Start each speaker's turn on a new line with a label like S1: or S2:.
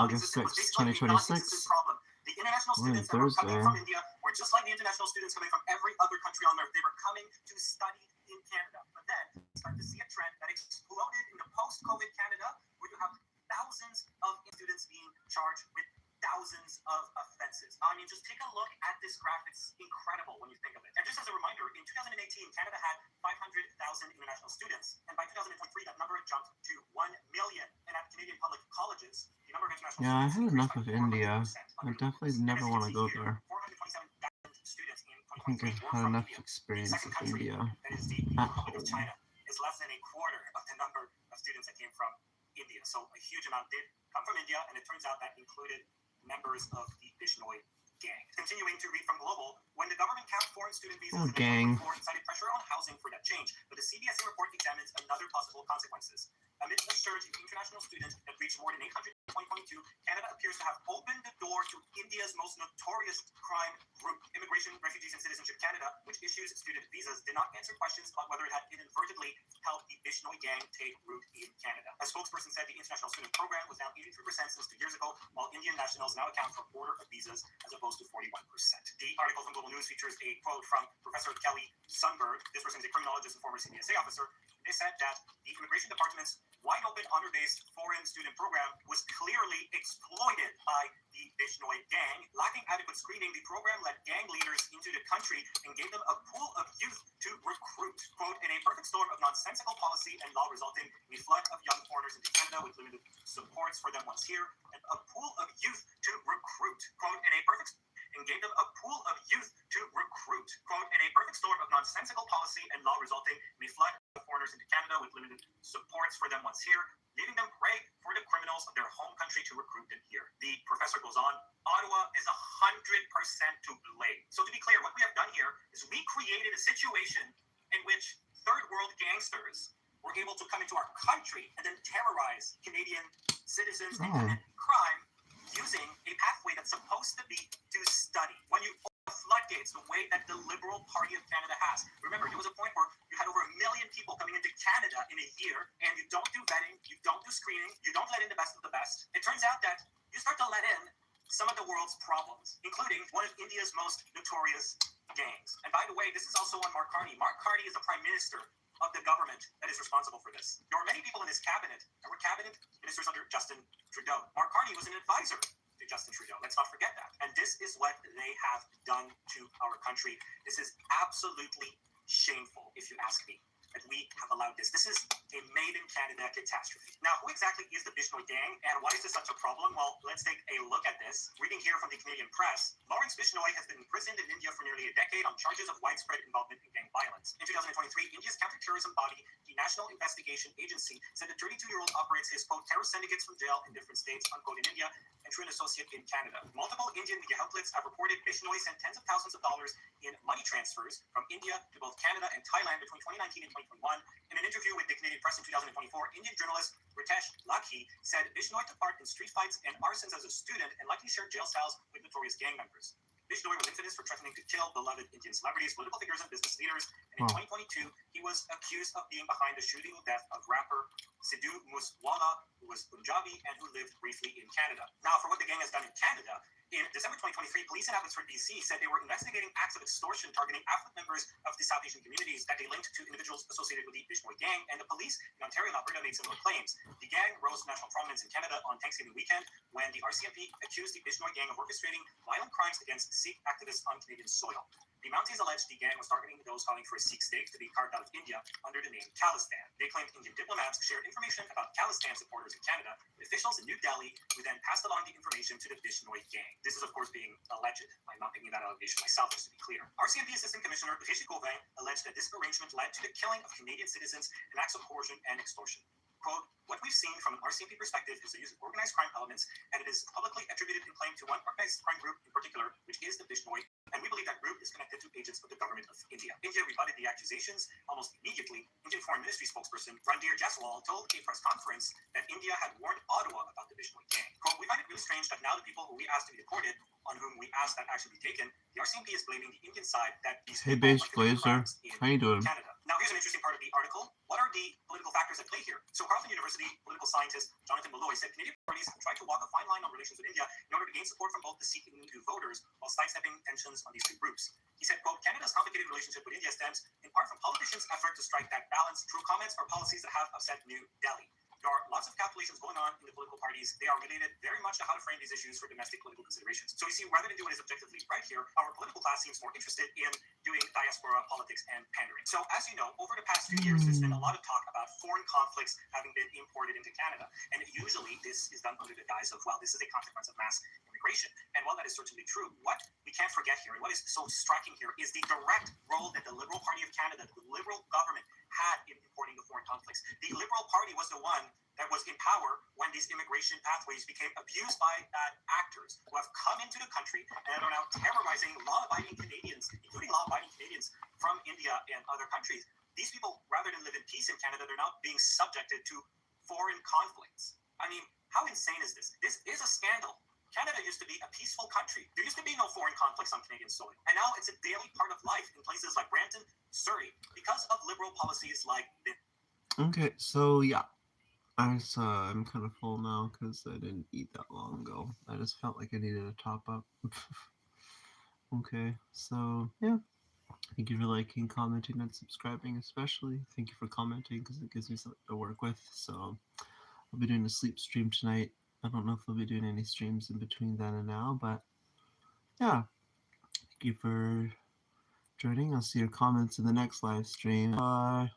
S1: August 6th, 2026.
S2: The international students that were coming from India were just like the international students coming from every other country on earth. They were coming to study in Canada. But then we start to see a trend that exploded in the post-COVID Canada, where you have thousands of students being charged with thousands of offenses. I mean, just take a look at this graph. It's incredible when you think of it. And just as a reminder, in 2018, Canada had 500,000 international students. And by 2023, that number jumped to 1 million. And at Canadian public colleges, the number of international
S1: Yeah, I
S2: students
S1: had enough of India. I
S2: I
S1: definitely never want to go there.
S2: 427,000 students in
S1: I think
S2: 2023
S1: I've
S2: were
S1: had
S2: from
S1: enough
S2: India. The
S1: experience
S2: second
S1: with
S2: country,
S1: India
S2: that is the
S1: at
S2: Republic of
S1: home.
S2: China, is less than a quarter of the number of students that came from India. So a huge amount did come from India, and it turns out that included members of the Bishnoi gang. Continuing to read from Global, when the government capped foreign student visas in 2024, it cited pressure on housing for that change, but the CBSE report examines another possible consequences. Amid a surge in international students that reached more than 800 in 2022, Canada appears to have opened the door to India's most notorious crime group. Immigration, Refugees and Citizenship Canada, which issues student visas, did not answer questions about whether it had inadvertently helped the Bishnoi gang take root in Canada. A spokesperson said the international student program was now 83% since 2 years ago, while Indian nationals now account for a quarter of visas as opposed to 41%. The article from Global News features a quote from Professor Kelly Sundberg. This person is a criminologist and former CBSA officer. They said that the Immigration Department's wide open honor-based foreign student program was clearly exploited by the Bishnoi gang. Lacking adequate screening, the program led gang leaders into the country and gave them a pool of youth to recruit. Quote, in a perfect storm of nonsensical policy and law resulting in a flood of young foreigners into Canada with limited supports for them once here, and a pool of youth to recruit. Quote, in a perfect and gave them a pool of youth to recruit. Quote, in a perfect storm of nonsensical policy and law resulting in a flood of foreigners into Canada with limited supports for them once here, leaving them prey for the criminals of their home country to recruit them here. The professor goes on, Ottawa is 100% to blame. So to be clear, what we have done here is we created a situation in which third world gangsters were able to come into our country and then terrorize Canadian citizens and commit crime using a pathway that's supposed to be to study. When you open the floodgates the way that the Liberal Party of Canada has, remember, there was a point where you had over 1 million people coming into Canada in a year, and you don't do vetting, you don't do screening, you don't let in the best of the best. It turns out that you start to let in some of the world's problems, including one of India's most notorious gangs. And by the way, this is also on Mark Carney. Mark Carney is the Prime Minister of the government that is responsible for this. There were many people in this cabinet that were cabinet ministers under Justin Trudeau. Mark Carney was an advisor to Justin Trudeau. Let's not forget that. And this is what they have done to our country. This is absolutely shameful, if you ask me, that we have allowed this. This is a made-in-Canada catastrophe. Now, who exactly is the Bishnoi gang, and why is this such a problem? Well, let's take a look at this. Reading here from the Canadian Press, Lawrence Bishnoi has been imprisoned in India for nearly a decade on charges of widespread involvement in gang violence. In 2023, India's counterterrorism body, the National Investigation Agency, said the 32-year-old operates his, quote, terror syndicates from jail in different states, unquote, in India, and through an associate in Canada. Multiple Indian media outlets have reported Bishnoi sent tens of thousands of dollars in money transfers from India to both Canada and Thailand between 2019 and 2021. In an interview with the Canadian Press in 2024, Indian journalist Ritesh Lakhi said Bishnoi took part in street fights and arsons as a student and likely shared jail cells with notorious gang members. Bishnoi was infamous for threatening to kill beloved Indian celebrities, political figures, and business leaders. And in 2022, he was accused of being behind the shooting death of rapper Sidhu Moosewala, who was Punjabi and who lived briefly in Canada. Now, for what the gang has done in Canada, in December 2023, police in Abbotsford, BC said they were investigating acts of extortion targeting affluent members of the South Asian communities that they linked to individuals associated with the Bishnoi gang, and the police in Ontario and Alberta made similar claims. The gang rose to national prominence in Canada on Thanksgiving weekend when the RCMP accused the Bishnoi gang of orchestrating violent crimes against Sikh activists on Canadian soil. The Mounties alleged the gang was targeting those calling for a Sikh state to be carved out of India under the name Khalistan. They claimed Indian diplomats shared information about Khalistan supporters in Canada with officials in New Delhi, who then passed along the information to the Bishnoi gang. This is, of course, being alleged. I'm not making that allegation myself, just to be clear. RCMP Assistant Commissioner Rishi Gauvin alleged that this arrangement led to the killing of Canadian citizens and acts of coercion and extortion. Quote, what we've seen from an RCMP perspective is the use of organized crime elements, and it is publicly attributed and claimed to one organized crime group in particular, which is the Bishnoi, and we believe that group is connected to agents of the government of India. India rebutted the accusations almost immediately. Indian Foreign Ministry spokesperson Randhir Jaiswal told a press conference that India had warned Ottawa about the Bishnoi gang. Quote, we find it really strange that now the people who we asked to be deported, on whom we asked that action be taken, the RCMP is blaming the Indian side that these
S1: Hey, Base Blazer, how you doing?
S2: Canada. Now, here's an interesting part of the article. What are the political factors at play here? So, Carleton University political scientist Jonathan Malloy said Canadian parties try to walk a fine line on relations with India in order to gain support from both the Sikh and Hindu voters while sidestepping tensions on these two groups. He said, quote, Canada's complicated relationship with India stems in part from politicians' effort to strike that balance through comments or policies that have upset New Delhi. There are lots of calculations going on in the political parties. They are related very much to how to frame these issues for domestic political considerations. So you see, rather than do what is objectively right here, our political class seems more interested in doing diaspora politics and pandering. So as you know, over the past few years, there's been a lot of talk about foreign conflicts having been imported into Canada. And usually this is done under the guise of, well, this is a consequence of mass immigration. And while that is certainly true, what we can't forget here, and what is so striking here, is the direct role that the Liberal Party of Canada, the Liberal government, had in importing the foreign conflicts. The Liberal Party was the one that was in power when these immigration pathways became abused by actors who have come into the country and are now terrorizing law-abiding Canadians, including law-abiding Canadians from India and other countries. These people, rather than live in peace in Canada, they're now being subjected to foreign conflicts. I mean, how insane is this? This is a scandal. Canada used to be a peaceful country. There used to be no foreign conflicts on Canadian soil. And now it's a daily part of life in places like Brampton, Surrey, because of Liberal policies like this.
S1: Okay, so yeah. I'm kind of full now because I didn't eat that long ago. I just felt like I needed a top up. Okay, so yeah. Thank you for liking, commenting, and subscribing, especially. Thank you for commenting because it gives me something to work with. So I'll be doing a sleep stream tonight. I don't know if I'll be doing any streams in between then and now, but yeah. Thank you for joining. I'll see your comments in the next live stream. Bye.